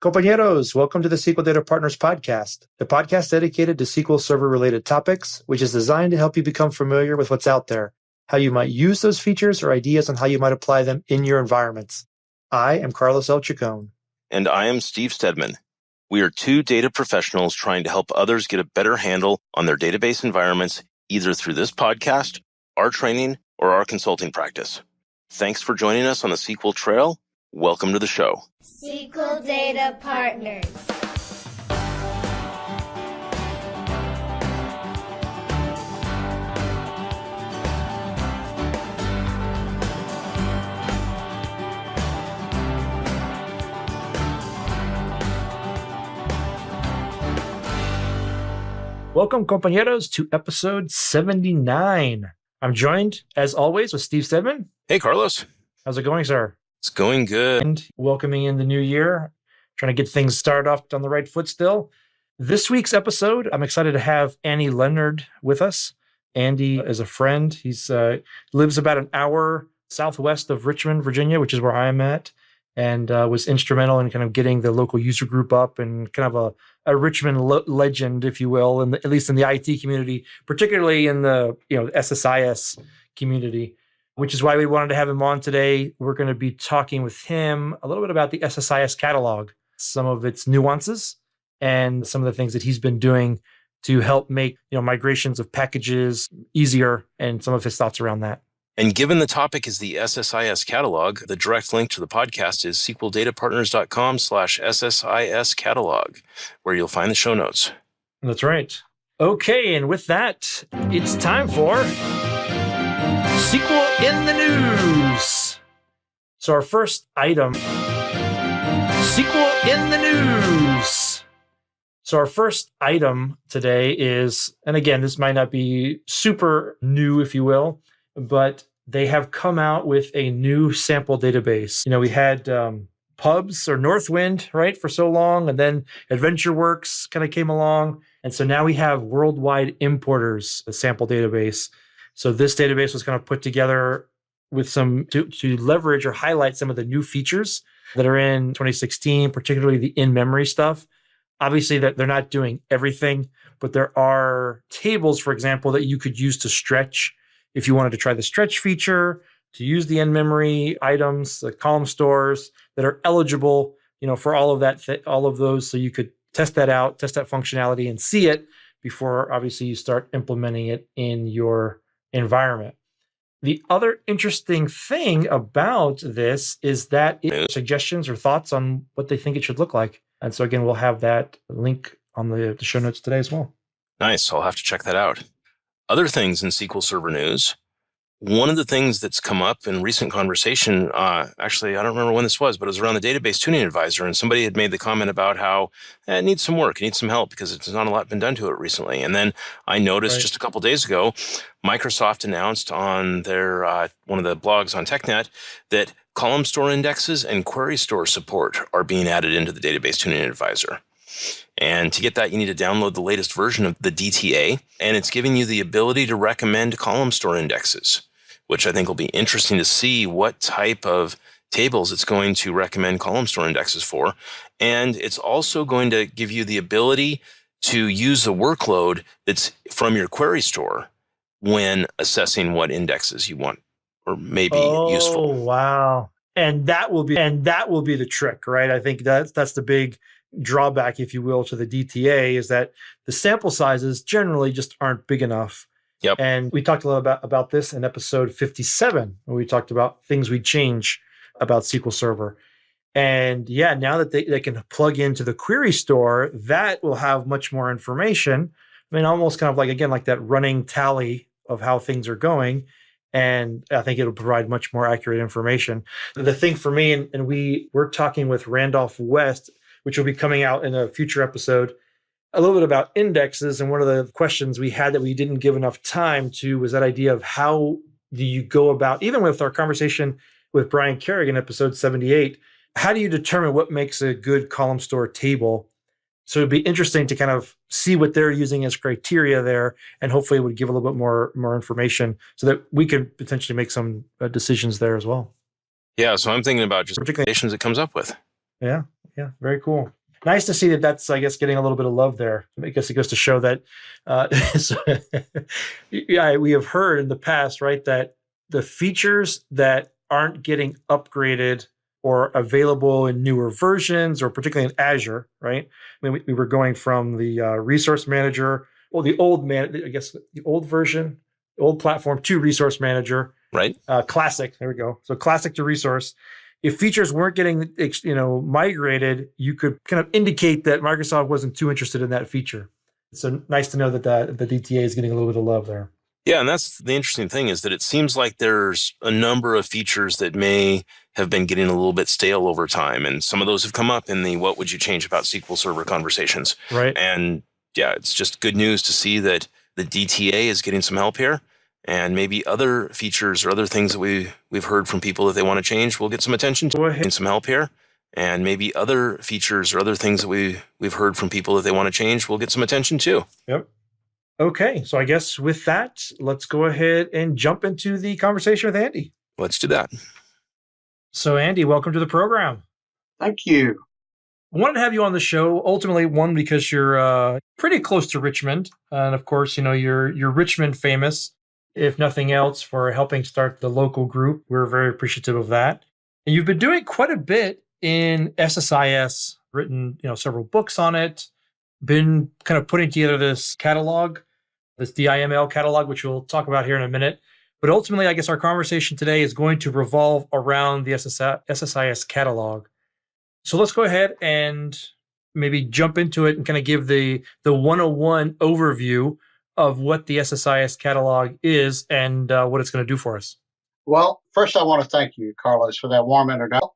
Compañeros, welcome to the SQL Data Partners podcast, the podcast dedicated to SQL Server-related topics, which is designed to help you become familiar with what's out there, how you might use those features or ideas, and how you might apply them in your environments. I am Carlos L. Chacon. And I am Steve Stedman. We are two data professionals trying to help others get a better handle on their database environments, either through this podcast, our training, or our consulting practice. Thanks for joining us on the SQL Trail. Welcome to the show. SQL Data Partners. Welcome, compañeros, to episode 79. I'm joined, as always, with Steve Stedman. Hey, Carlos. How's it going, sir? It's going good. And welcoming in the new year, trying to get things started off on the right foot still. This week's episode, I'm excited to have Andy Leonard with us. Andy is a friend. He's lives about an hour southwest of Richmond, Virginia, which is where I'm at, and was instrumental in kind of getting the local user group up and kind of a Richmond legend, if you will, at least in the IT community, particularly in the SSIS community, which is why we wanted to have him on today. We're going to be talking with him a little bit about the SSIS Catalog, some of its nuances, and some of the things that he's been doing to help make migrations of packages easier, and some of his thoughts around that. And given the topic is the SSIS Catalog, the direct link to the podcast is sqldatapartners.com/SSIS Catalog, where you'll find the show notes. That's right. Okay, and with that, it's time for SQL in the News. So our first item, SQL in the News. So our first item today is, and again, this might not be super new, if you will, but they have come out with a new sample database. We had Pubs or Northwind, right, for so long, and then AdventureWorks kind of came along. And so now we have Worldwide Importers, a sample database. So this database was kind of put together with some to leverage or highlight some of the new features that are in 2016, particularly the in-memory stuff. Obviously, that they're not doing everything, but there are tables, for example, that you could use to stretch. If you wanted to try the stretch feature, to use the in-memory items, the column stores that are eligible, for all of that, all of those, so you could test that out, test that functionality, and see it before, obviously, you start implementing it in your environment. The other interesting thing about this is that it suggestions or thoughts on what they think it should look like. And so, again, we'll have that link on the show notes today as well. Nice. I'll have to check that out. Other things in SQL Server news. One of the things that's come up in recent conversation, actually, I don't remember when this was, but it was around the Database Tuning Advisor, and somebody had made the comment about how it needs some work, it needs some help because there's not a lot been done to it recently. And then I noticed just a couple days ago, Microsoft announced on their one of the blogs on TechNet that column store indexes and query store support are being added into the Database Tuning Advisor. And to get that, you need to download the latest version of the DTA, and it's giving you the ability to recommend column store indexes, which I think will be interesting to see what type of tables it's going to recommend column store indexes for. And it's also going to give you the ability to use the workload that's from your query store when assessing what indexes you want or may be useful. Oh, wow. And that will be the trick, right? I think that's the big drawback, if you will, to the DTA is that the sample sizes generally just aren't big enough. Yep. And we talked a little about this in episode 57, when we talked about things we change about SQL Server. And yeah, now that they can plug into the query store, that will have much more information. I mean, almost kind of like that running tally of how things are going. And I think it'll provide much more accurate information. The thing for me, and we're talking with Randolph West, which will be coming out in a future episode, a little bit about indexes. And one of the questions we had that we didn't give enough time to was that idea of how do you go about, even with our conversation with Brian Carrigan, episode 78, how do you determine what makes a good column store table? So it'd be interesting to kind of see what they're using as criteria there, and hopefully it would give a little bit more information so that we could potentially make some decisions there as well. Yeah, so I'm thinking about just recommendations it comes up with. Yeah. Yeah, very cool. Nice to see that that's, I guess, getting a little bit of love there. I guess it goes to show that, yeah, we have heard in the past, right, that the features that aren't getting upgraded or available in newer versions, or particularly in Azure, right? I mean, we were going from the resource manager, well, I guess the old version, the old platform to resource manager, Right. classic. There we go. So classic to resource. If features weren't getting migrated, you could kind of indicate that Microsoft wasn't too interested in that feature. So nice to know that the DTA is getting a little bit of love there. Yeah, and that's the interesting thing, is that it seems like there's a number of features that may have been getting a little bit stale over time. And some of those have come up in the what would you change about SQL Server conversations. Right. And yeah, it's just good news to see that the DTA is getting some help here. And maybe other features or other things that we've heard from people that they want to change will get some attention to. Go ahead. Getting some help here. And maybe other features or other things that we've heard from people that they want to change will get some attention too. Yep. Okay, so I guess with that, let's go ahead and jump into the conversation with Andy. Let's do that. So Andy, welcome to the program. Thank you. I wanted to have you on the show, ultimately, one, because you're pretty close to Richmond. And of course, you're Richmond famous, if nothing else, for helping start the local group. We're very appreciative of that. And you've been doing quite a bit in SSIS, written several books on it, been kind of putting together this catalog, this DIML catalog, which we'll talk about here in a minute. But ultimately, I guess our conversation today is going to revolve around the SSIS catalog. So let's go ahead and maybe jump into it and kind of give the 101 overview of what the SSIS catalog is and what it's going to do for us. Well, first I want to thank you, Carlos, for that warm introduction.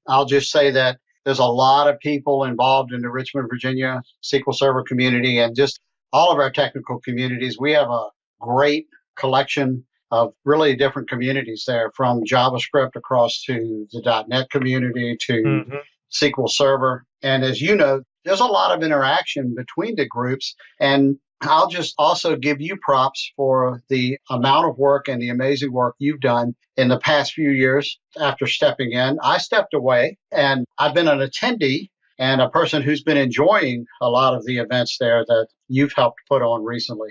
I'll just say that there's a lot of people involved in the Richmond, Virginia SQL Server community and just all of our technical communities. We have a great collection of really different communities there, from JavaScript across to the .NET community to SQL Server. And as you know, there's a lot of interaction between the groups. And I'll just also give you props for the amount of work and the amazing work you've done in the past few years. After stepping in, I stepped away and I've been an attendee and a person who's been enjoying a lot of the events there that you've helped put on recently.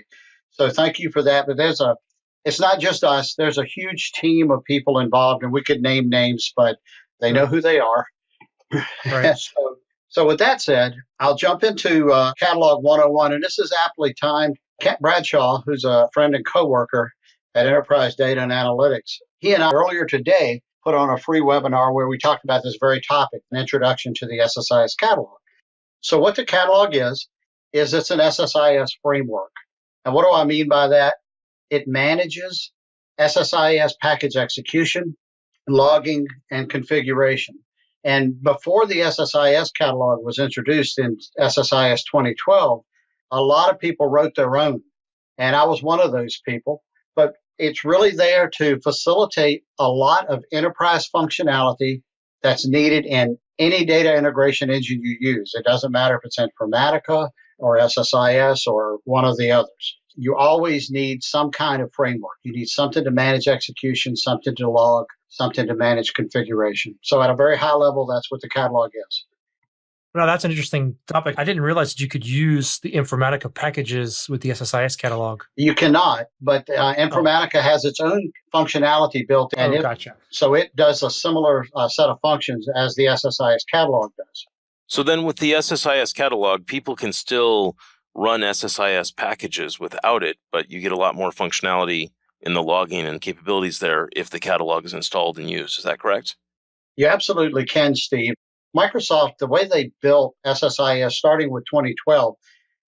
So thank you for that. But it's not just us. There's a huge team of people involved, and we could name names, but they know who they are. Right. So with that said, I'll jump into Catalog 101, and this is aptly timed. Kent Bradshaw, who's a friend and coworker at Enterprise Data and Analytics, he and I earlier today put on a free webinar where we talked about this very topic, an introduction to the SSIS catalog. So what the catalog is it's an SSIS framework. And what do I mean by that? It manages SSIS package execution, logging, and configuration. And before the SSIS catalog was introduced in SSIS 2012, a lot of people wrote their own. And I was one of those people. But it's really there to facilitate a lot of enterprise functionality that's needed in any data integration engine you use. It doesn't matter if it's Informatica or SSIS or one of the others. You always need some kind of framework. You need something to manage execution, something to log, something to manage configuration. So at a very high level, that's what the catalog is. Now, that's an interesting topic. I didn't realize that you could use the Informatica packages with the SSIS catalog. You cannot, but Informatica has its own functionality built in. Gotcha. So it does a similar set of functions as the SSIS catalog does. So then with the SSIS catalog, people can still run SSIS packages without it, but you get a lot more functionality in the logging and capabilities there if the catalog is installed and used. Is that correct? You absolutely can, Steve. Microsoft, the way they built SSIS starting with 2012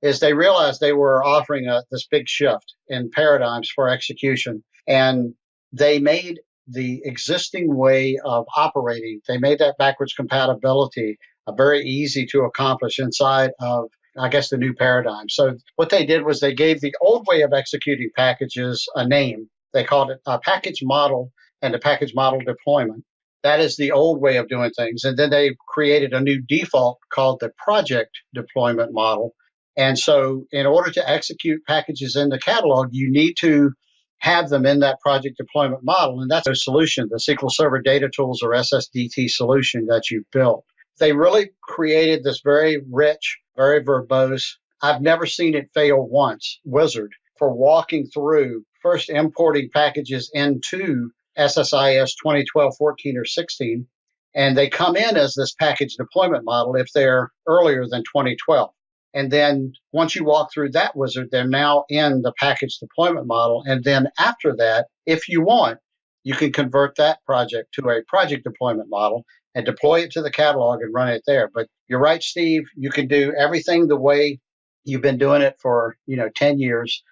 is they realized they were offering this big shift in paradigms for execution. And they made the existing way of operating, they made that backwards compatibility very easy to accomplish inside of, I guess, the new paradigm. So what they did was they gave the old way of executing packages a name. They called it a package model and a package model deployment. That is the old way of doing things. And then they created a new default called the project deployment model. And so in order to execute packages in the catalog, you need to have them in that project deployment model. And that's a solution, the SQL Server Data Tools or SSDT solution that you built. They really created this very rich, very verbose, I've never seen it fail once, wizard for walking through first importing packages into SSIS 2012, 14, or 16. And they come in as this package deployment model if they're earlier than 2012. And then once you walk through that wizard, they're now in the package deployment model. And then after that, if you want, you can convert that project to a project deployment model and deploy it to the catalog and run it there. But you're right, Steve, you can do everything the way you've been doing it for 10 years,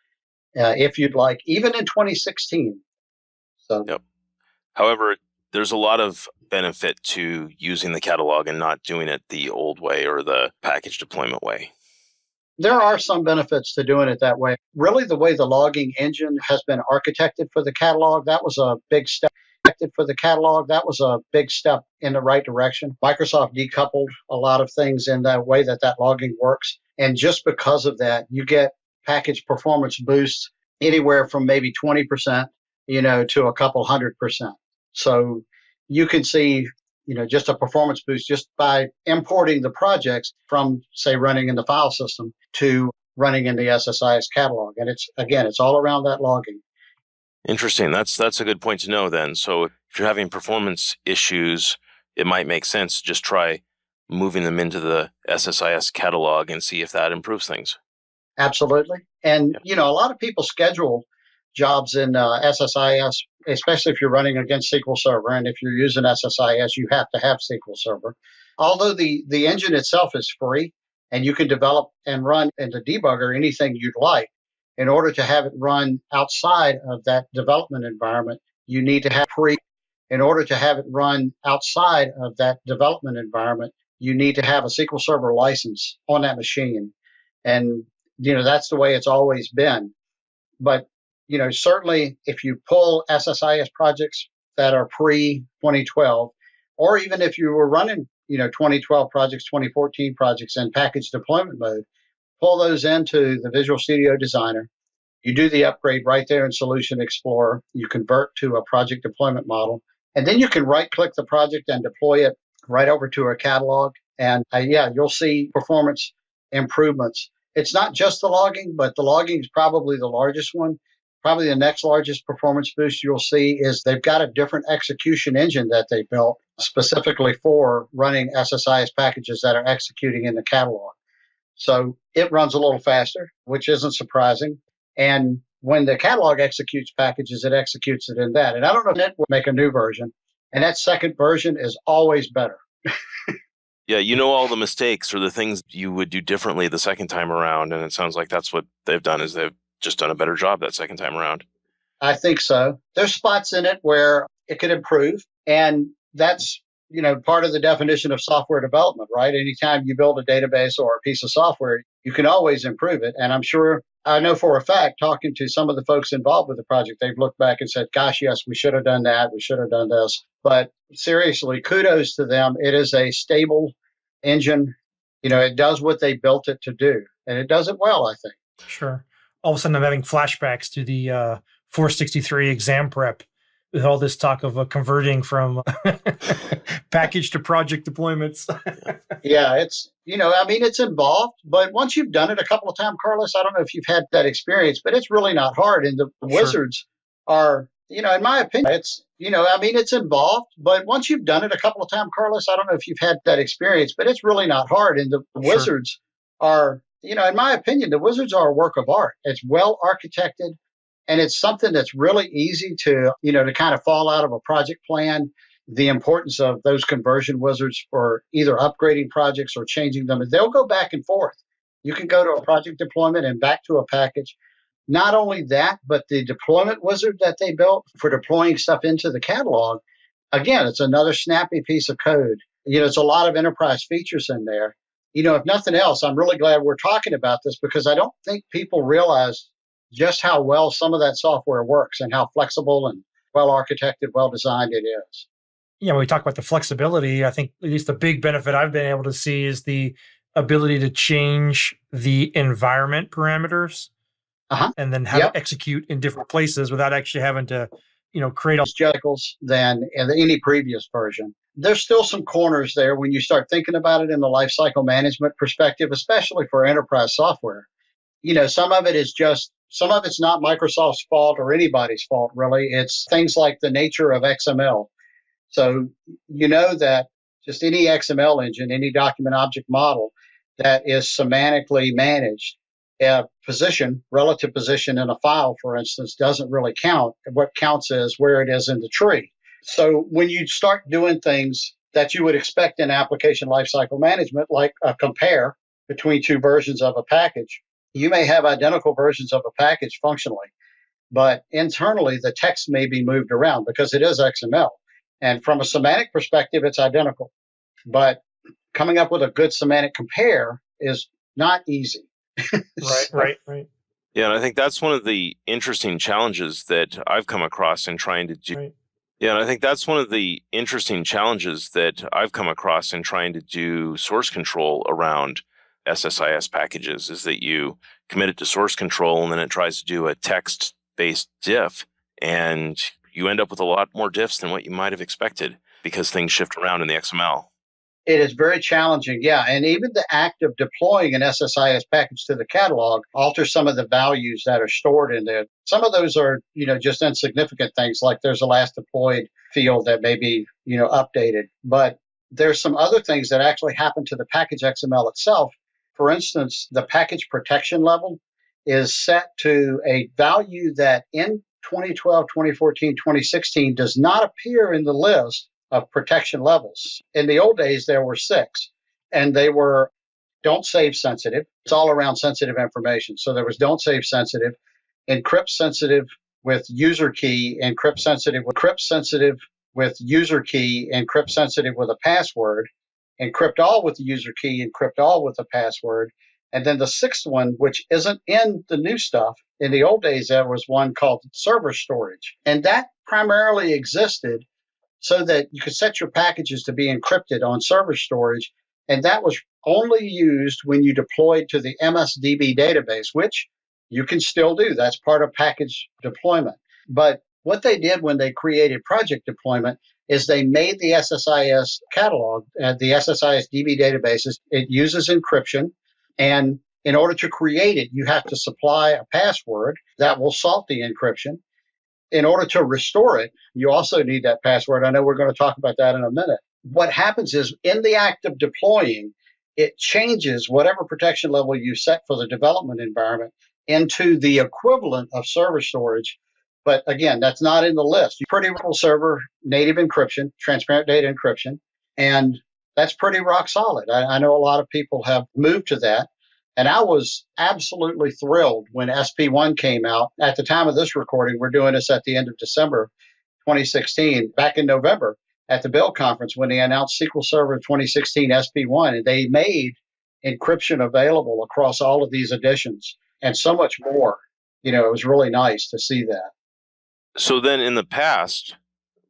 if you'd like, even in 2016. So, yep. However, there's a lot of benefit to using the catalog and not doing it the old way or the package deployment way. There are some benefits to doing it that way. Really, the way the logging engine has been architected for the catalog, that was a big step. That was a big step in the right direction. Microsoft decoupled a lot of things in that way that logging works. And just because of that, you get package performance boosts anywhere from maybe 20%, to a couple 100%. So you can see, just a performance boost just by importing the projects from, say, running in the file system to running in the SSIS catalog. And it's all around that logging. Interesting. That's a good point to know then. So if you're having performance issues, it might make sense to just try moving them into the SSIS catalog and see if that improves things. Absolutely. And, a lot of people schedule jobs in SSIS, especially if you're running against SQL Server. And if you're using SSIS, you have to have SQL Server. Although the engine itself is free and you can develop and run in the debugger anything you'd like, in order to have it run outside of that development environment, you need to have a SQL Server license on that machine. And, that's the way it's always been. But, certainly if you pull SSIS projects that are pre-2012, or even if you were running, 2012 projects, 2014 projects in package deployment mode, pull those into the Visual Studio Designer. You do the upgrade right there in Solution Explorer. You convert to a project deployment model. And then you can right-click the project and deploy it right over to a catalog. And you'll see performance improvements. It's not just the logging, but the logging is probably the largest one. Probably the next largest performance boost you'll see is they've got a different execution engine that they built specifically for running SSIS packages that are executing in the catalog. So it runs a little faster, which isn't surprising. And when the catalog executes packages, it executes it in that. And I don't know if it will make a new version. And that second version is always better. Yeah, all the mistakes or the things you would do differently the second time around. And it sounds like that's what they've done, is they've just done a better job that second time around. I think so. There's spots in it where it could improve. And that's, part of the definition of software development, right? Anytime you build a database or a piece of software, you can always improve it. And I know for a fact, talking to some of the folks involved with the project, they've looked back and said, gosh, yes, we should have done that. We should have done this. But seriously, kudos to them. It is a stable engine. It does what they built it to do. And it does it well, I think. Sure. All of a sudden, I'm having flashbacks to the 463 exam prep with all this talk of converting from package to project deployments. Yeah, it's, it's involved, but once you've done it a couple of times, Carlos, I don't know if you've had that experience, but it's really not hard. And the wizards are, in my opinion, it's involved, but once you've done it a couple of times, Carlos, I don't know if you've had that experience, but it's really not hard. And the wizards are, in my opinion, the wizards are a work of art. It's well architected. And it's something that's really easy to, to kind of fall out of a project plan. The importance of those conversion wizards for either upgrading projects or changing them. They'll go back and forth. You can go to a project deployment and back to a package. Not only that, but the deployment wizard that they built for deploying stuff into the catalog, again, it's another snappy piece of code. It's a lot of enterprise features in there. If nothing else, I'm really glad we're talking about this because I don't think people realize just how well some of that software works and how flexible and well architected, well designed it is. Yeah, when we talk about the flexibility, I think at least the big benefit I've been able to see is the ability to change the environment parameters and then have it execute in different places without actually having to, create all than in any previous version. There's still some corners there when you start thinking about it in the lifecycle management perspective, especially for enterprise software. Some of it's not Microsoft's fault or anybody's fault, really. It's things like the nature of XML. So that just any XML engine, any document object model that is semantically managed, relative position in a file, for instance, doesn't really count. What counts is where it is in the tree. So when you start doing things that you would expect in application lifecycle management, like a compare between two versions of a package, you may have identical versions of a package functionally, but internally the text may be moved around because it is XML. And from a semantic perspective, it's identical. But coming up with a good semantic compare is not easy. Right. Yeah, and I think that's one of the interesting challenges that I've come across in trying to do. Right. Yeah, and I think that's one of the interesting challenges that I've come across in trying to do source control around SSIS packages is that you commit it to source control and then it tries to do a text-based diff, and you end up with a lot more diffs than what you might have expected because things shift around in the XML. It is very challenging, yeah. And even the act of deploying an SSIS package to the catalog alters some of the values that are stored in there. Some of those are, just insignificant things, like there's a last deployed field that may be, updated. But there's some other things that actually happen to the package XML itself. For instance, the package protection level is set to a value that in 2012, 2014, 2016 does not appear in the list of protection levels. In the old days, there were 6, and they were don't save sensitive. It's all around sensitive information. So there was don't save sensitive, encrypt sensitive with user key, encrypt sensitive with user key, encrypt sensitive with a password, encrypt all with the user key, encrypt all with a password. And then the 6th one, which isn't in the new stuff, in the old days, there was one called server storage. And that primarily existed so that you could set your packages to be encrypted on server storage. And that was only used when you deployed to the MSDB database, which you can still do. That's part of package deployment. But what they did when they created project deployment is they made the SSIS catalog, the SSIS DB databases. It uses encryption. And in order to create it, you have to supply a password that will salt the encryption. In order to restore it, you also need that password. I know we're going to talk about that in a minute. What happens is in the act of deploying, it changes whatever protection level you set for the development environment into the equivalent of server storage. But again, that's not in the list. Pretty simple server, native encryption, transparent data encryption, and that's pretty rock solid. I know a lot of people have moved to that. And I was absolutely thrilled when SP1 came out. At the time of this recording, we're doing this at the end of December 2016. Back in November at the Build conference when they announced SQL Server 2016 SP1, and they made encryption available across all of these editions and so much more. It was really nice to see that. So then in the past,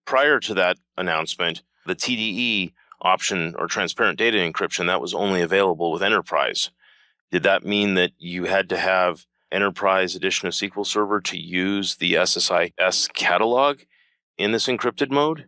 prior to that announcement, the TDE option or transparent data encryption, that was only available with Enterprise. Did that mean that you had to have Enterprise edition of SQL Server to use the SSIS catalog in this encrypted mode?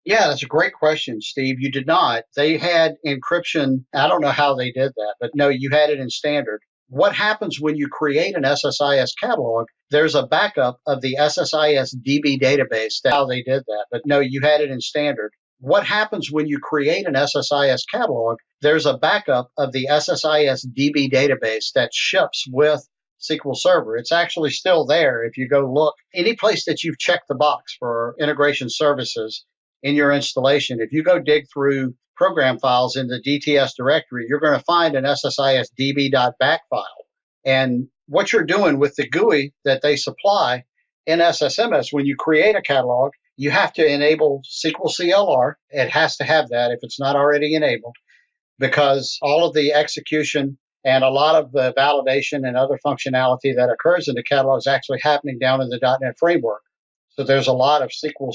Yeah, that's a great question, Steve. You did not. They had encryption. I don't know how they did that, but no, you had it in standard. What happens when you create an SSIS catalog? There's a backup of the SSIS DB database. That's how they did that, but no, you had it in standard. What happens when you create an SSIS catalog? There's a backup of the SSIS DB database that ships with SQL Server. It's actually still there if you go look. Any place that you've checked the box for integration services in your installation, if you go dig through program files in the DTS directory, you're going to find an SSIS db.back file. And what you're doing with the GUI that they supply in SSMS, when you create a catalog, you have to enable SQL CLR. It has to have that if it's not already enabled, because all of the execution and a lot of the validation and other functionality that occurs in the catalog is actually happening down in the .NET framework. So there's a lot of SQL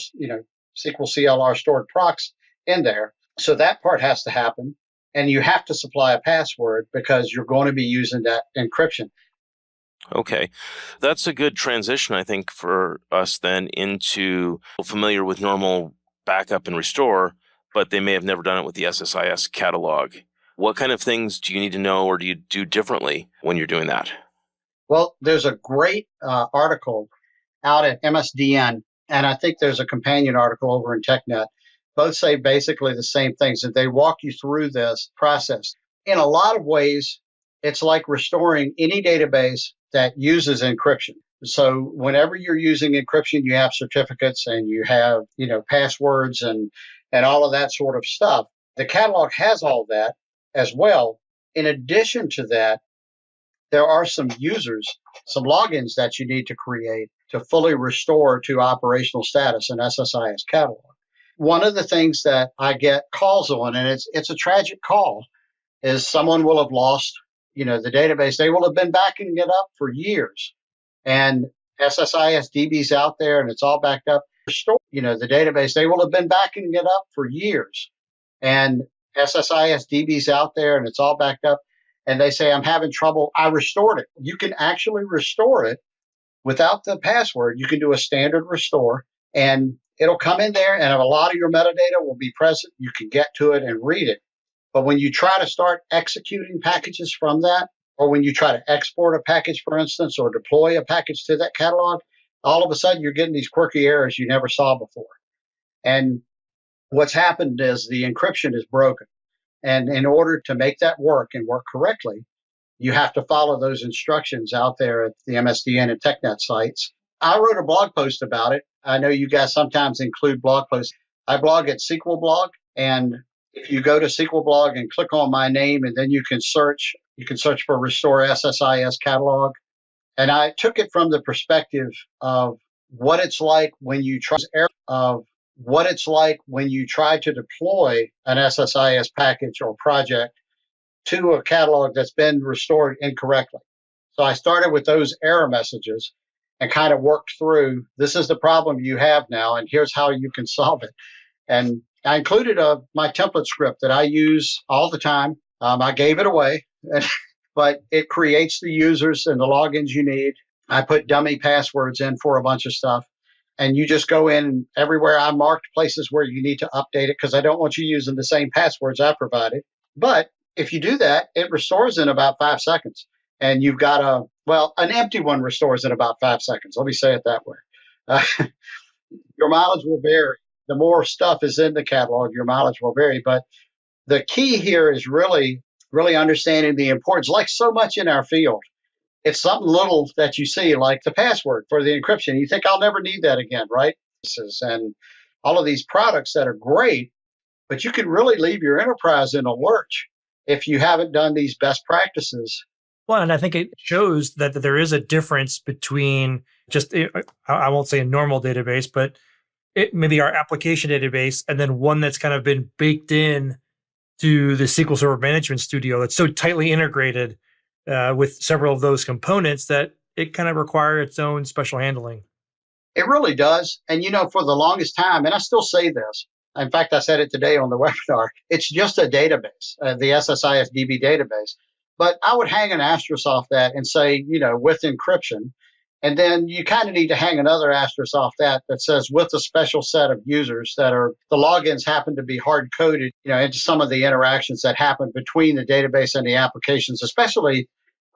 CLR stored procs in there. So that part has to happen. And you have to supply a password because you're going to be using that encryption. Okay. That's a good transition, I think, for us then into familiar with normal backup and restore, but they may have never done it with the SSIS catalog. What kind of things do you need to know or do you do differently when you're doing that? Well, there's a great article out at MSDN, and I think there's a companion article over in TechNet. Both say basically the same things, that they walk you through this process. In a lot of ways, it's like restoring any database that uses encryption. So whenever you're using encryption, you have certificates and you have, passwords and all of that sort of stuff. The catalog has all that as well. In addition to that, there are some users, some logins that you need to create to fully restore to operational status in SSIS Catalog. One of the things that I get calls on, and it's a tragic call, is someone will have lost, the database. They will have been backing it up for years, and SSIS DB's out there, and it's all backed up. Restore, the database. They will have been backing it up for years, and SSIS DB's out there, and it's all backed up. And they say, I'm having trouble. I restored it. You can actually restore it without the password. You can do a standard restore, and it'll come in there, and a lot of your metadata will be present. You can get to it and read it. But when you try to start executing packages from that, or when you try to export a package, for instance, or deploy a package to that catalog, all of a sudden you're getting these quirky errors you never saw before. And what's happened is the encryption is broken. And in order to make that work and work correctly, you have to follow those instructions out there at the MSDN and TechNet sites. I wrote a blog post about it. I know you guys sometimes include blog posts. I blog at SQL Blog, and if you go to SQL Blog and click on my name, and then you can search for Restore SSIS Catalog. And I took it from the perspective of what it's like when you try to deploy an SSIS package or project to a catalog that's been restored incorrectly. So I started with those error messages and kind of worked through, this is the problem you have now, and here's how you can solve it. And I included my template script that I use all the time. I gave it away, but it creates the users and the logins you need. I put dummy passwords in for a bunch of stuff. And you just go in everywhere. I marked places where you need to update it because I don't want you using the same passwords I provided. But if you do that, it restores in about 5 seconds. And you've got an empty one restores in about 5 seconds. Let me say it that way. Your mileage will vary. The more stuff is in the catalog, your mileage will vary. But the key here is really, really understanding the importance, like so much in our field. It's something little that you see, like the password for the encryption. You think, I'll never need that again, right? And all of these products that are great, but you can really leave your enterprise in a lurch if you haven't done these best practices. Well, and I think it shows that there is a difference between just, I won't say a normal database, but maybe our application database, and then one that's kind of been baked in to the SQL Server Management Studio that's so tightly integrated with several of those components that it kind of require its own special handling. It really does. And, for the longest time, and I still say this, in fact, I said it today on the webinar, it's just a database, the SSIS DB database. But I would hang an asterisk off that and say, with encryption. And then you kind of need to hang another asterisk off that says with a special set of users that are, the logins happen to be hard coded, into some of the interactions that happen between the database and the applications, especially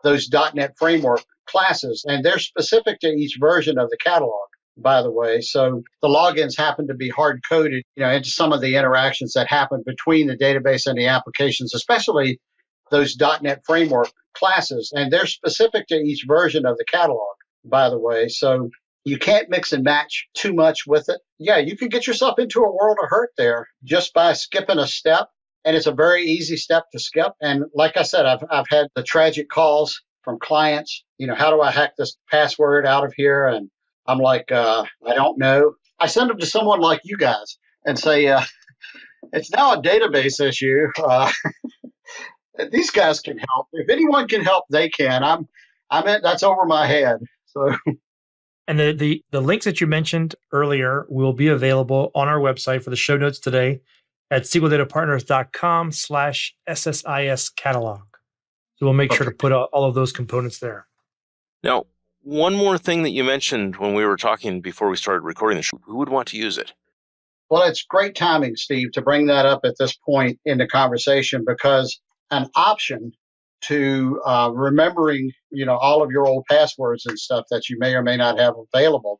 those .NET framework classes. And they're specific to each version of the catalog, by the way. So the logins happen to be hard coded, into some of the interactions that happen between the database and the applications, especially those .NET framework classes. And they're specific to each version of the catalog, by the way. So you can't mix and match too much with it. Yeah, you can get yourself into a world of hurt there just by skipping a step. And it's a very easy step to skip. And like I said, I've had the tragic calls from clients, how do I hack this password out of here? And I'm like, I don't know. I send them to someone like you guys and say, it's now a database issue. These guys can help. If anyone can help, they can. That's over my head. So. And the links that you mentioned earlier will be available on our website for the show notes today at SQLDataPartners.com/SSIS Catalog. So we'll make sure to put all of those components there. Now, one more thing that you mentioned when we were talking before we started recording the show, who would want to use it? Well, it's great timing, Steve, to bring that up at this point in the conversation, because an option to remembering, all of your old passwords and stuff that you may or may not have available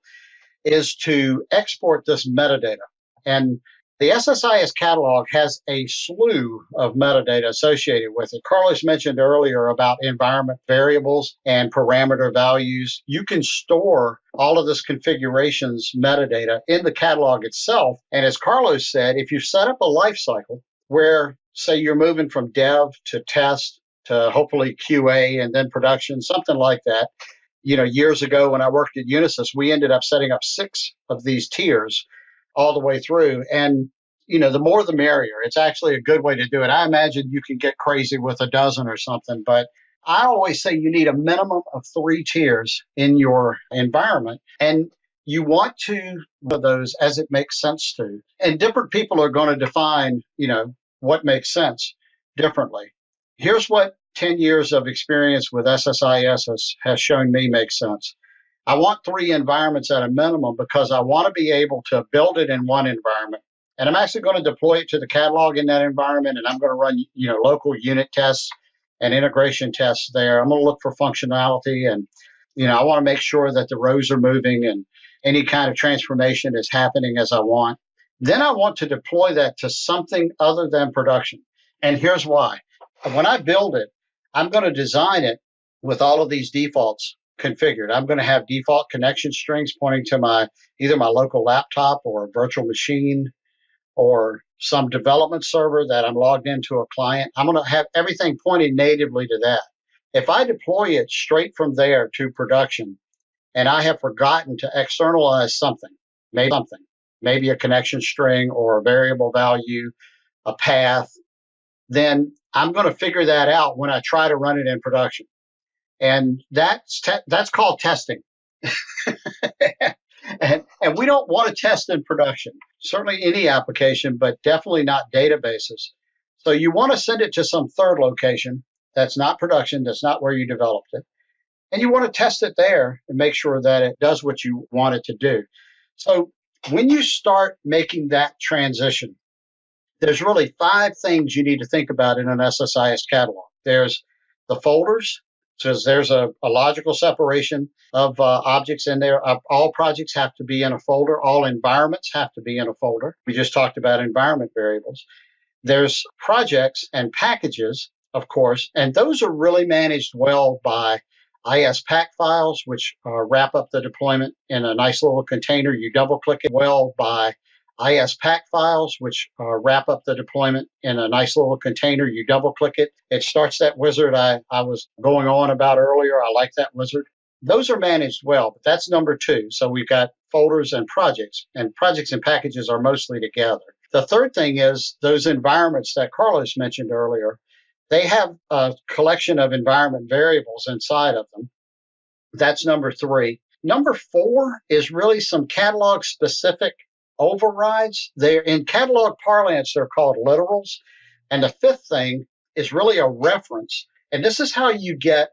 is to export this metadata. And the SSIS catalog has a slew of metadata associated with it. Carlos mentioned earlier about environment variables and parameter values. You can store all of this configurations metadata in the catalog itself. And as Carlos said, if you set up a life cycle where, say, you're moving from dev to test to hopefully QA and then production, something like that. Years ago when I worked at Unisys, we ended up setting up 6 of these tiers all the way through. And, the more the merrier. It's actually a good way to do it. I imagine you can get crazy with a dozen or something, but I always say you need a minimum of 3 tiers in your environment. And you want to do those as it makes sense to. And different people are going to define, what makes sense differently. Here's what 10 years of experience with SSIS has shown me makes sense. I want 3 environments at a minimum because I want to be able to build it in one environment. And I'm actually going to deploy it to the catalog in that environment, and I'm going to run, local unit tests and integration tests there. I'm going to look for functionality, and, I want to make sure that the rows are moving and any kind of transformation is happening as I want. Then I want to deploy that to something other than production. And here's why. When I build it, I'm going to design it with all of these defaults configured. I'm going to have default connection strings pointing to either my local laptop or a virtual machine or some development server that I'm logged into a client. I'm going to have everything pointing natively to that. If I deploy it straight from there to production and I have forgotten to externalize something, maybe a connection string or a variable value, a path, then I'm going to figure that out when I try to run it in production. And that's called testing. and we don't want to test in production, certainly any application, but definitely not databases. So you want to send it to some third location that's not production, that's not where you developed it. And you want to test it there and make sure that it does what you want it to do. So when you start making that transition, there's really 5 things you need to think about in an SSIS catalog. There's the folders, so there's a logical separation of objects in there. All projects have to be in a folder. All environments have to be in a folder. We just talked about environment variables. There's projects and packages, of course, and those are really managed well by IS pack files, which wrap up the deployment in a nice little container. You double-click it well by IS pack files, which wrap up the deployment in a nice little container. You double-click it. It starts that wizard I was going on about earlier. I like that wizard. Those are managed well, but that's number 2. So we've got folders and projects and packages are mostly together. The third thing is those environments that Carlos mentioned earlier. They have a collection of environment variables inside of them. That's number 3. Number 4 is really some catalog-specific overrides. They're in catalog parlance, they're called literals. And the 5th thing is really a reference. And this is how you get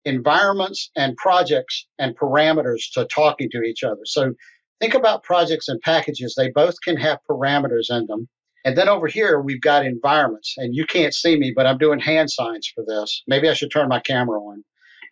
environments and projects and parameters to talking to each other. So think about projects and packages. They both can have parameters in them. And then over here, we've got environments. And you can't see me, but I'm doing hand signs for this. Maybe I should turn my camera on.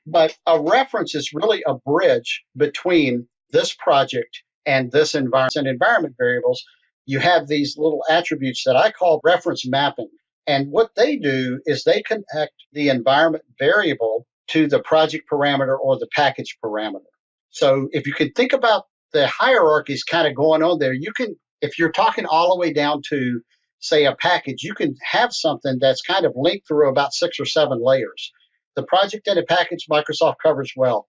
But a reference is really a bridge between this project and this environment. And environment variables, you have these little attributes that I call reference mapping. And what they do is they connect the environment variable to the project parameter or the package parameter. So if you can think about the hierarchies kind of going on there, you can, if you're talking all the way down to, say, a package, you can have something that's kind of linked through about 6 or 7 layers. The project and the package, Microsoft covers well.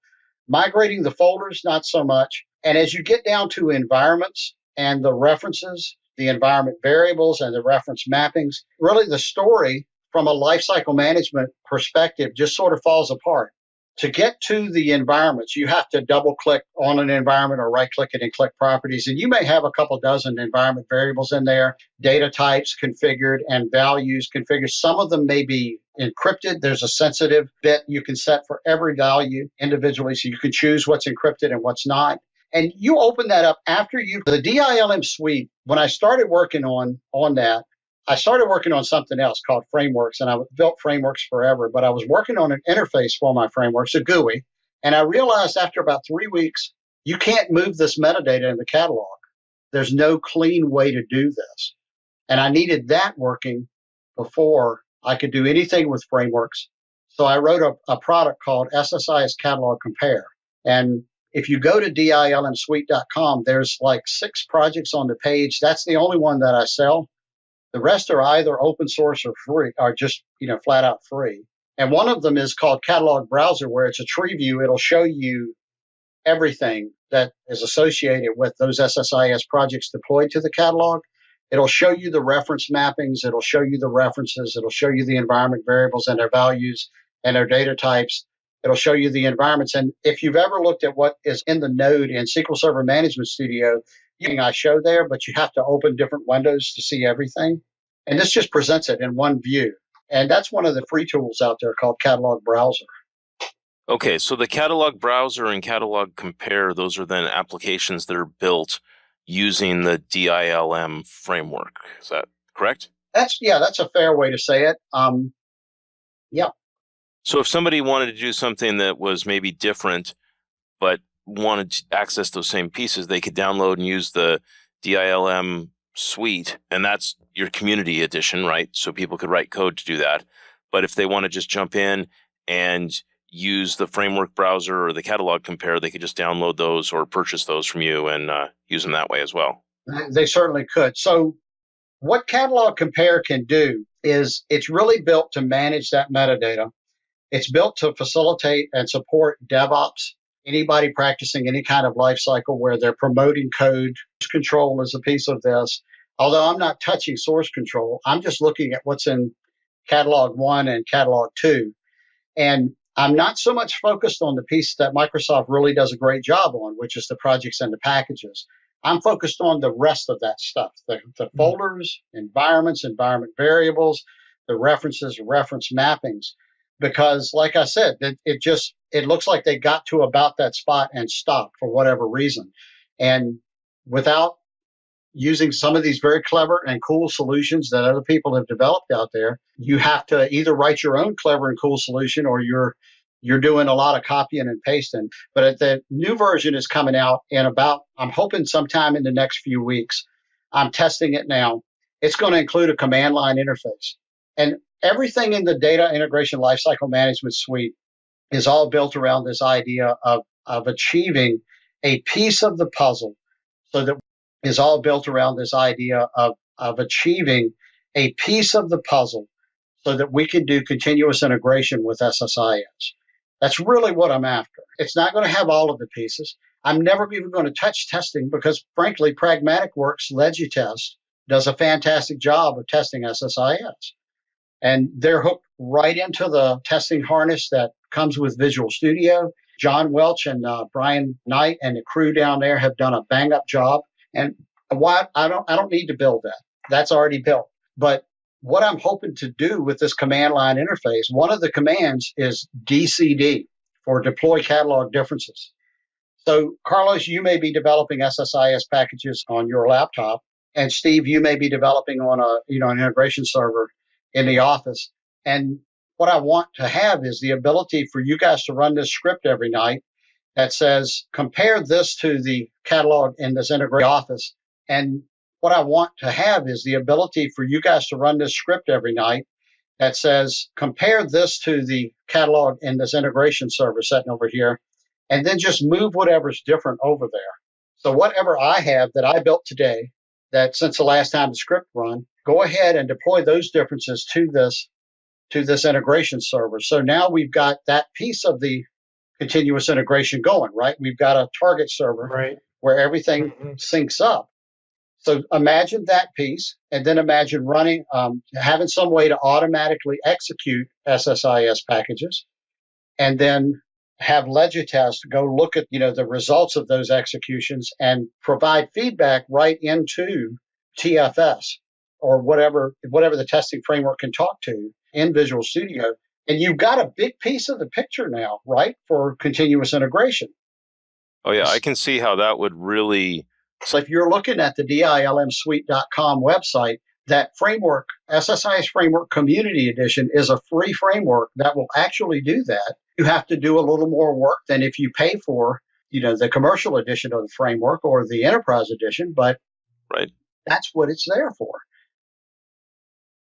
Migrating the folders, not so much. And as you get down to environments and the references, the environment variables and the reference mappings, really the story from a lifecycle management perspective just sort of falls apart. To get to the environments, you have to double click on an environment or right click it and click properties. And you may have a couple dozen environment variables in there, data types configured and values configured. Some of them may be encrypted. There's a sensitive bit you can set for every value individually, so you can choose what's encrypted and what's not. And you open that up after the DILM suite. When I started working on that, I started working on something else called frameworks, and I built frameworks forever, but I was working on an interface for my frameworks, a GUI, and I realized after about 3 weeks, you can't move this metadata in the catalog. There's no clean way to do this. And I needed that working before I could do anything with frameworks. So I wrote a product called SSIS Catalog Compare. And if you go to dilmsuite.com, there's like 6 projects on the page. That's the only one that I sell. The rest are either open source or free, or just, flat out free. And one of them is called Catalog Browser, where it's a tree view. It'll show you everything that is associated with those SSIS projects deployed to the catalog. It'll show you the reference mappings. It'll show you the references. It'll show you the environment variables and their values and their data types. It'll show you the environments. And if you've ever looked at what is in the node in SQL Server Management Studio, I show there, but you have to open different windows to see everything. And this just presents it in one view. And that's one of the free tools out there called Catalog Browser. Okay, so the Catalog Browser and Catalog Compare, those are then applications that are built using the DILM framework. Is that correct? That's a fair way to say it. Yeah. So if somebody wanted to do something that was maybe different, but wanted to access those same pieces, they could download and use the DILM suite, and that's your community edition, right? So people could write code to do that. But if they want to just jump in and use the framework browser or the catalog compare, they could just download those or purchase those from you and use them that way as well. They certainly could. So what catalog compare can do is it's really built to manage that metadata. It's built to facilitate and support DevOps, anybody practicing any kind of life cycle where they're promoting code. Control is a piece of this. Although I'm not touching source control, I'm just looking at what's in catalog 1 and catalog 2. And I'm not so much focused on the piece that Microsoft really does a great job on, which is the projects and the packages. I'm focused on the rest of that stuff, the folders, environments, environment variables, the references, reference mappings. Because like I said, it looks like they got to about that spot and stopped for whatever reason. And without using some of these very clever and cool solutions that other people have developed out there, you have to either write your own clever and cool solution, or you're doing a lot of copying and pasting. But the new version is coming out in I'm hoping sometime in the next few weeks. I'm testing it now. It's going to include a command line interface. And everything in the data integration lifecycle management suite is all built around this idea of achieving a piece of the puzzle. So that is all built around this idea of achieving a piece of the puzzle so that we can do continuous integration with SSIS. That's really what I'm after. It's not going to have all of the pieces. I'm never even going to touch testing because, frankly, Pragmatic Works Legitest does a fantastic job of testing SSIS. And they're hooked right into the testing harness that comes with Visual Studio. John Welch and Brian Knight and the crew down there have done a bang-up job. And I don't need to build that. That's already built. But what I'm hoping to do with this command line interface, one of the commands is DCD for deploy catalog differences. So, Carlos, you may be developing SSIS packages on your laptop, and Steve, you may be developing on an integration server in the office. And what I want to have is the ability for you guys to run this script every night that says, compare this to the catalog in this integrated office. And what I want to have is the ability for you guys to run this script every night that says, compare this to the catalog in this integration server sitting over here, and then just move whatever's different over there. So whatever I have that I built today, that since the last time the script run, go ahead and deploy those differences to this integration server. So now we've got that piece of the continuous integration going, right? We've got a target server where everything syncs up. So imagine that piece, and then imagine running, having some way to automatically execute SSIS packages, and then have Legitest go look at the results of those executions and provide feedback right into TFS. or whatever the testing framework can talk to in Visual Studio. And you've got a big piece of the picture now, right, for continuous integration. Oh, yeah, I can see how that would really... So if you're looking at the dilmsuite.com website, that framework, SSIS Framework Community Edition, is a free framework that will actually do that. You have to do a little more work than if you pay for, the commercial edition of the framework or the enterprise edition, but right. That's what it's there for.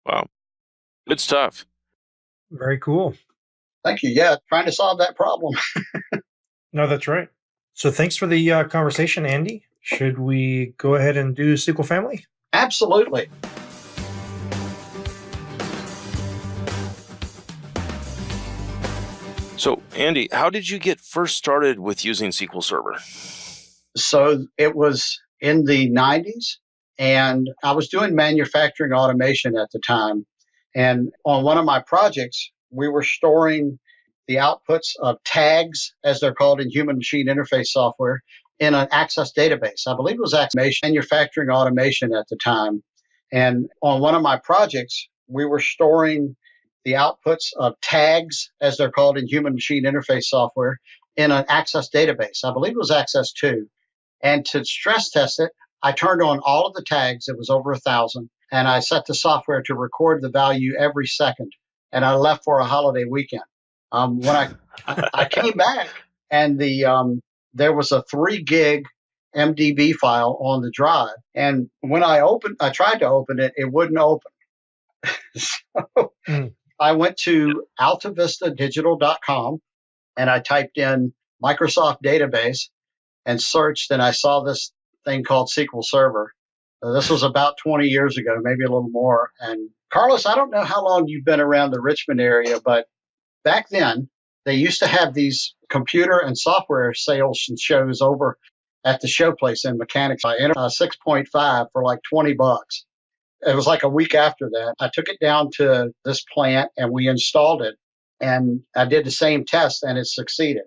Wow. Good stuff. Very cool. Thank you. Yeah, trying to solve that problem. No, that's right. So thanks for the conversation, Andy. Should we go ahead and do SQL Family? Absolutely. So, Andy, how did you get first started with using SQL Server? So it was in the 90s, and I was doing manufacturing automation at the time. And on one of my projects, we were storing the outputs of tags, as they're called in human machine interface software, in an Access database. I believe it was manufacturing automation at the time. And on one of my projects, we were storing the outputs of tags, as they're called in human machine interface software, in an Access database. I believe it was Access 2. And to stress test it, I turned on all of the tags. It was over 1,000. And I set the software to record the value every second. And I left for a holiday weekend. When I came back, and there was a 3 gig MDB file on the drive. And when I tried to open it, it wouldn't open. So I went to altavistadigital.com and I typed in Microsoft Database and searched, and I saw this thing called SQL Server. This was about 20 years ago, maybe a little more. And Carlos, I don't know how long you've been around the Richmond area, but back then, they used to have these computer and software sales shows over at the show place in Mechanics. I entered 6.5 for like $20. It was like a week after that. I took it down to this plant and we installed it. And I did the same test and it succeeded.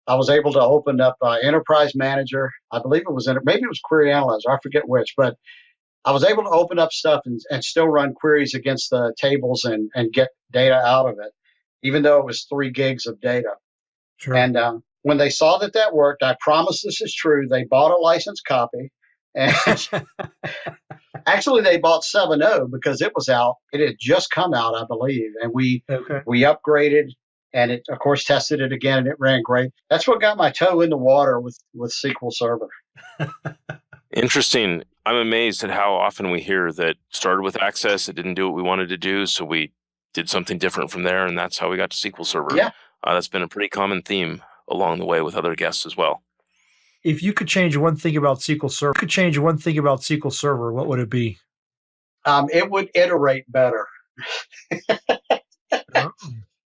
I was able to open up Enterprise Manager. I believe it was maybe it was Query Analyzer. I forget which, but I was able to open up stuff and still run queries against the tables and get data out of it, even though it was 3 gigs of data. Sure. And when they saw that worked, I promise this is true, they bought a licensed copy. And actually, they bought 7.0 because it was out. It had just come out, I believe. And we upgraded and it, of course, tested it again and it ran great. That's what got my toe in the water with SQL Server. Interesting. I'm amazed at how often we hear that started with Access, it didn't do what we wanted to do, so we did something different from there, and that's how we got to SQL Server. Yeah. That's been a pretty common theme along the way with other guests as well. If you could change one thing about SQL Server, what would it be? It would iterate better.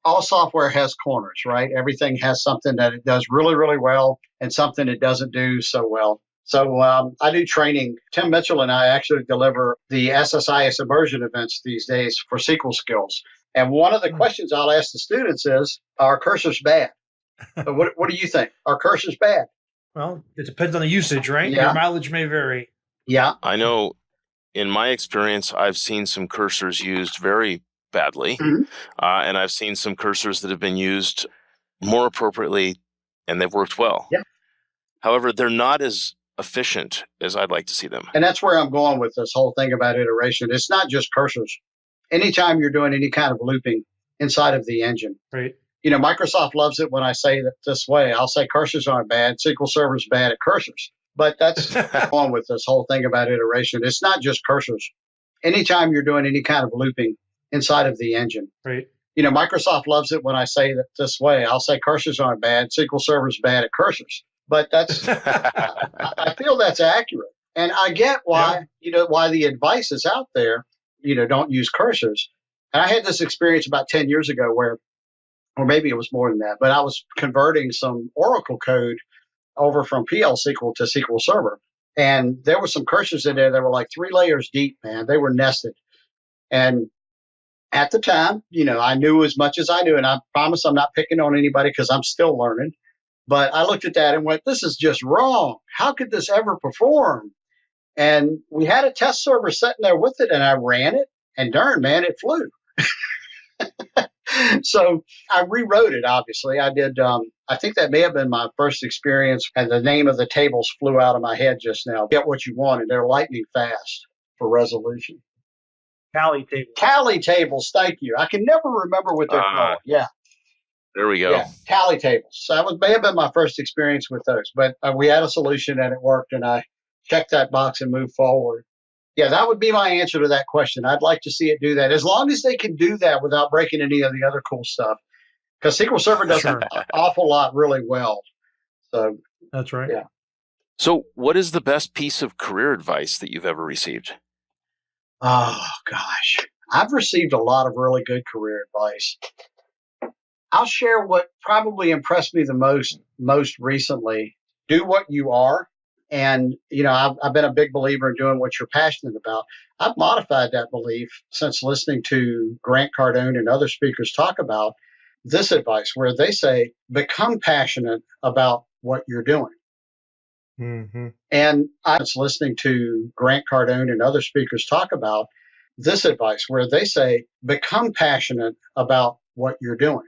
All software has corners, right? Everything has something that it does really, really well and something it doesn't do so well. So I do training. Tim Mitchell and I actually deliver the SSIS immersion events these days for SQL skills. And one of the questions I'll ask the students is, are cursors bad? So what do you think? Are cursors bad? Well, it depends on the usage, right? Yeah. Your mileage may vary. Yeah. I know in my experience, I've seen some cursors used very badly. Mm-hmm. And I've seen some cursors that have been used more appropriately and they've worked well. Yeah. However, they're not as efficient as I'd like to see them. And that's where I'm going with this whole thing about iteration. It's not just cursors. Anytime you're doing any kind of looping inside of the engine. Right. Microsoft loves it when I say that this way. I'll say cursors aren't bad. SQL Server's bad at cursors. But that's on with this whole thing about iteration. It's not just cursors. Anytime you're doing any kind of looping inside of the engine. Right. Microsoft loves it when I say that this way. I'll say cursors aren't bad. SQL Server's bad at cursors. But that's I feel that's accurate. And I get why, why the advice is out there, don't use cursors. And I had this experience about 10 years ago or maybe it was more than that, but I was converting some Oracle code over from PL SQL to SQL Server. And there were some cursors in there that were like 3 layers deep, man. They were nested. And at the time, I knew as much as I knew. And I promise I'm not picking on anybody because I'm still learning. But I looked at that and went, this is just wrong. How could this ever perform? And we had a test server sitting there with it, and I ran it, and darn, man, it flew. So I rewrote it, obviously. I did, I think that may have been my first experience, and the name of the tables flew out of my head just now. Get what you wanted. They're lightning fast for resolution. Tally tables. Tally tables, thank you. I can never remember what they're called. Yeah. There we go. Yeah, tally tables. So that may have been my first experience with those, but we had a solution and it worked, and I checked that box and moved forward. Yeah, that would be my answer to that question. I'd like to see it do that, as long as they can do that without breaking any of the other cool stuff, because SQL Server does an awful lot really well. So that's right. Yeah. So what is the best piece of career advice that you've ever received? Oh, gosh. I've received a lot of really good career advice. I'll share what probably impressed me the most recently. Do what you are. And, I've been a big believer in doing what you're passionate about. I've modified that belief since listening to Grant Cardone and other speakers talk about this advice, where they say, become passionate about what you're doing. Mm-hmm. And I was listening to Grant Cardone and other speakers talk about this advice, where they say, become passionate about what you're doing.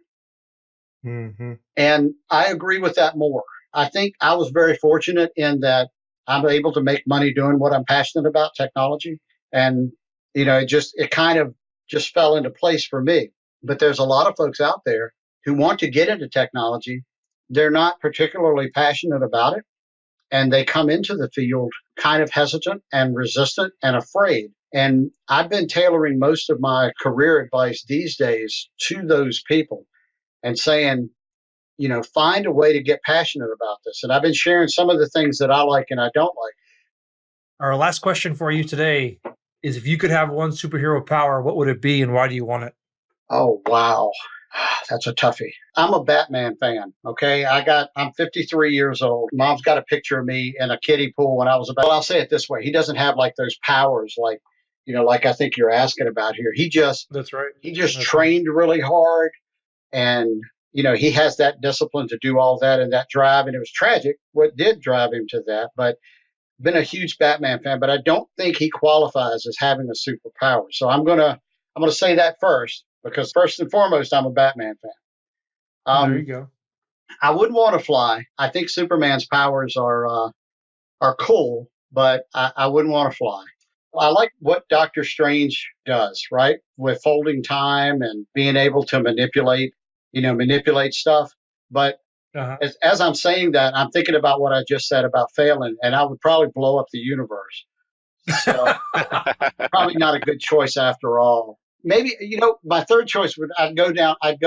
Mm-hmm. And I agree with that more. I think I was very fortunate in that I'm able to make money doing what I'm passionate about, technology. And, it kind of just fell into place for me. But there's a lot of folks out there who want to get into technology. They're not particularly passionate about it. And they come into the field kind of hesitant and resistant and afraid. And I've been tailoring most of my career advice these days to those people and saying, find a way to get passionate about this. And I've been sharing some of the things that I like and I don't like. Our last question for you today is, if you could have one superhero power, what would it be and why do you want it? Oh, wow. That's a toughie. I'm a Batman fan. Okay. I'm 53 years old. Mom's got a picture of me in a kiddie pool when I was well, I'll say it this way. He doesn't have like those powers, like I think you're asking about here. That's right. He just trained really hard, and he has that discipline to do all that and that drive. And it was tragic what did drive him to that. But been a huge Batman fan, but I don't think he qualifies as having a superpower. So I'm gonna say that first, because first and foremost, I'm a Batman fan. There you go. I wouldn't want to fly. I think Superman's powers are cool, but I wouldn't want to fly. I like what Doctor Strange does, right? With folding time and being able to manipulate stuff. But as I'm saying that, I'm thinking about what I just said about failing, and I would probably blow up the universe. So probably not a good choice after all. Maybe, my third choice I'd go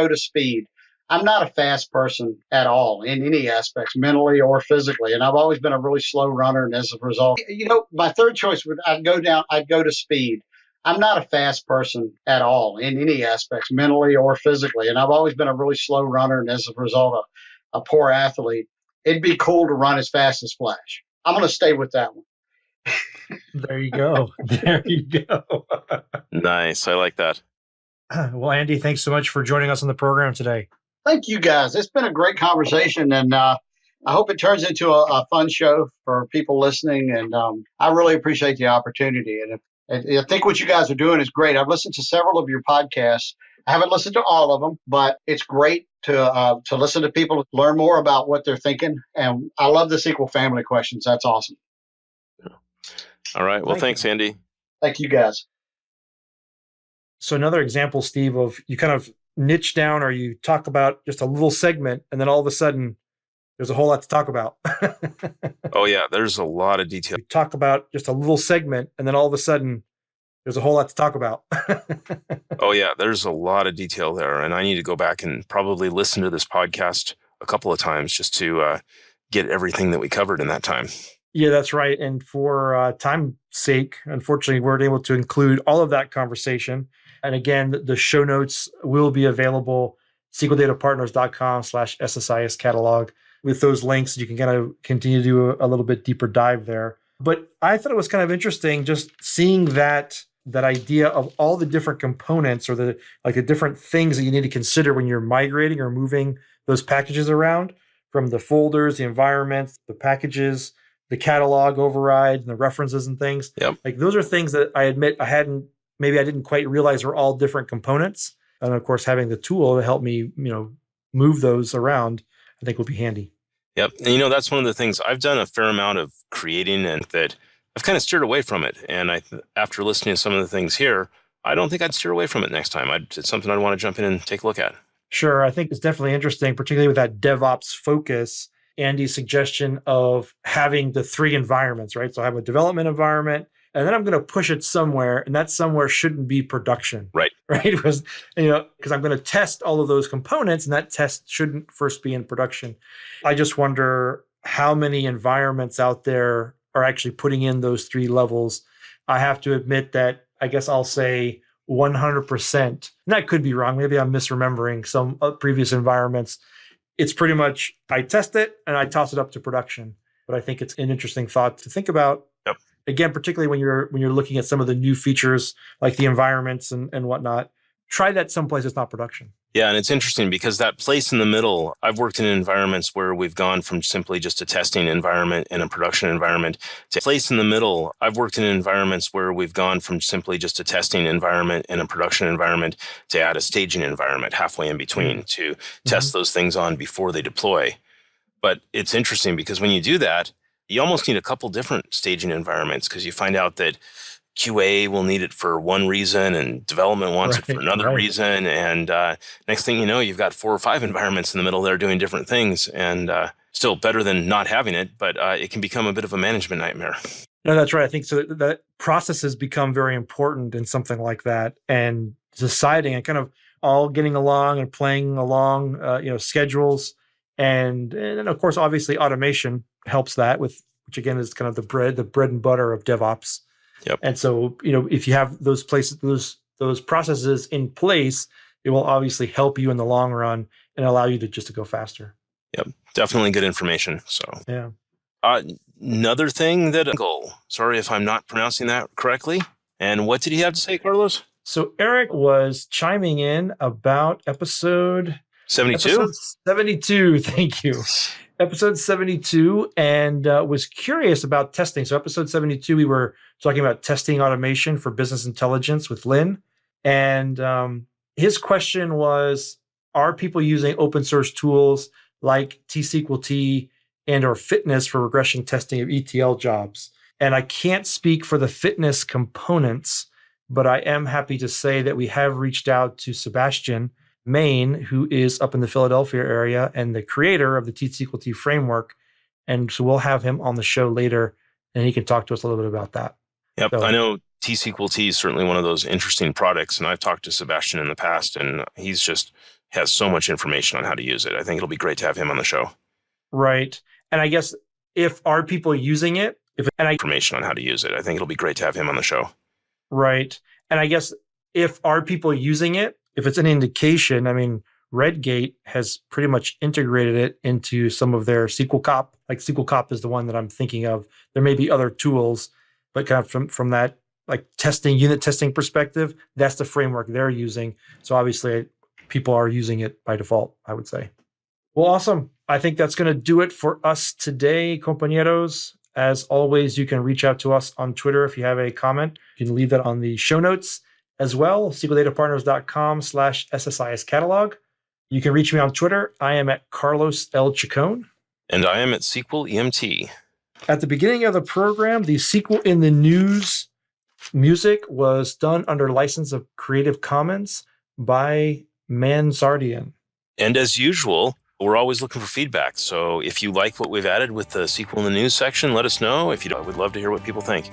to speed. I'm not a fast person at all in any aspects, mentally or physically. And I've always been a really slow runner. And as a result, my third choice I'd go to speed. I'm not a fast person at all in any aspects, mentally or physically. And I've always been a really slow runner. And as a result, a poor athlete. It'd be cool to run as fast as Flash. I'm going to stay with that one. There you go. There you go. Nice. I like that. Well, Andy, thanks so much for joining us on the program today. Thank you, guys. It's been a great conversation, and I hope it turns into a fun show for people listening. And I really appreciate the opportunity. And I think what you guys are doing is great. I've listened to several of your podcasts. I haven't listened to all of them, but it's great to listen to people, learn more about what they're thinking. And I love the SQL family questions. That's awesome. All right. Well, thanks, Andy. Thank you, guys. So another example, Steve, of you kind of niche down, or you talk about just a little segment, and then all of a sudden there's a whole lot to talk about. Oh, yeah. There's a lot of detail. You talk about just a little segment, and then all of a sudden there's a whole lot to talk about. Oh, yeah. There's a lot of detail there. And I need to go back and probably listen to this podcast a couple of times just to get everything that we covered in that time. Yeah, that's right. And for time's sake, unfortunately, we weren't able to include all of that conversation. And again, the show notes will be available, SQLDataPartners.com/SSIS Catalog. With those links, you can kind of continue to do a little bit deeper dive there. But I thought it was kind of interesting just seeing that idea of all the different components, or the different things that you need to consider when you're migrating or moving those packages around, from the folders, the environments, the packages, the catalog override and the references and things. Yep. Like those are things that I admit I didn't quite realize were all different components. And of course, having the tool to help me, move those around, I think will be handy. Yep. And that's one of the things I've done a fair amount of creating, and that I've kind of steered away from it. And after listening to some of the things here, I don't think I'd steer away from it next time. It's something I'd want to jump in and take a look at. Sure. I think it's definitely interesting, particularly with that DevOps focus. Andy's suggestion of having the 3 environments, right? So I have a development environment, and then I'm going to push it somewhere, and that somewhere shouldn't be production. Right. Right. Because I'm going to test all of those components, and that test shouldn't first be in production. I just wonder how many environments out there are actually putting in those 3 levels. I have to admit that I guess I'll say 100%. And that could be wrong. Maybe I'm misremembering some previous environments. It's pretty much I test it and I toss it up to production. But I think it's an interesting thought to think about. Yep. Again, particularly when you're looking at some of the new features like the environments and whatnot. Try that someplace that's not production. Yeah, and it's interesting because that place in the middle, I've worked in environments where we've gone from simply just a testing environment and a production environment to place in the middle. I've worked in environments where we've gone from simply just a testing environment and a production environment to add a staging environment halfway in between to test those things on before they deploy. But it's interesting because when you do that, you almost need a couple different staging environments because you find out that QA will need it for one reason and development wants it for another reason. And next thing you know, you've got 4 or 5 environments in the middle that are doing different things, and still better than not having it, but it can become a bit of a management nightmare. No, that's right. I think so that processes become very important in something like that, and deciding and kind of all getting along and playing along, schedules. And of course, obviously automation helps that which again is kind of the bread and butter of DevOps. Yep. And so, if you have those places, those processes in place, it will obviously help you in the long run and allow you to go faster. Yep. Definitely good information. So, yeah. Another thing sorry if I'm not pronouncing that correctly. And what did he have to say, Carlos? So Eric was chiming in about episode 72. Episode 72. Thank you. Episode 72, and was curious about testing. So episode 72, we were talking about testing automation for business intelligence with Lynn. And his question was, are people using open source tools like T-SQL-T and or fitness for regression testing of ETL jobs? And I can't speak for the fitness components, but I am happy to say that we have reached out to Sebastian Main, who is up in the Philadelphia area and the creator of the T-SQL-T framework. And so we'll have him on the show later, and he can talk to us a little bit about that. Yep. So, I know T-SQL-T is certainly one of those interesting products, and I've talked to Sebastian in the past, and he's just has so much information on how to use it. I think it'll be great to have him on the show. Right. And I guess if are people using it, information on how to use it, I think it'll be great to have him on the show. Right. And I guess if are people using it, if it's an indication, I mean, Redgate has pretty much integrated it into some of their SQL Cop. Like SQL Cop is the one that I'm thinking of. There may be other tools, but kind of from that like unit testing perspective, that's the framework they're using. So obviously people are using it by default, I would say. Well, awesome. I think that's going to do it for us today, compañeros. As always, you can reach out to us on Twitter if you have a comment. You can leave that on the show notes as well, SQLDataPartners.com/SSIS Catalog. You can reach me on Twitter. I am at Carlos L. Chacon. And I am at SQL EMT. At the beginning of the program, the SQL in the News music was done under license of Creative Commons by Mansardian. And as usual, we're always looking for feedback. So if you like what we've added with the SQL in the News section, let us know. If you don't, we'd love to hear what people think.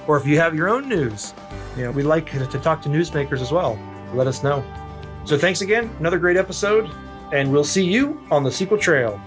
Or if you have your own news, we like to talk to newsmakers as well. Let us know. So thanks again. Another great episode, and we'll see you on the SQL Trail.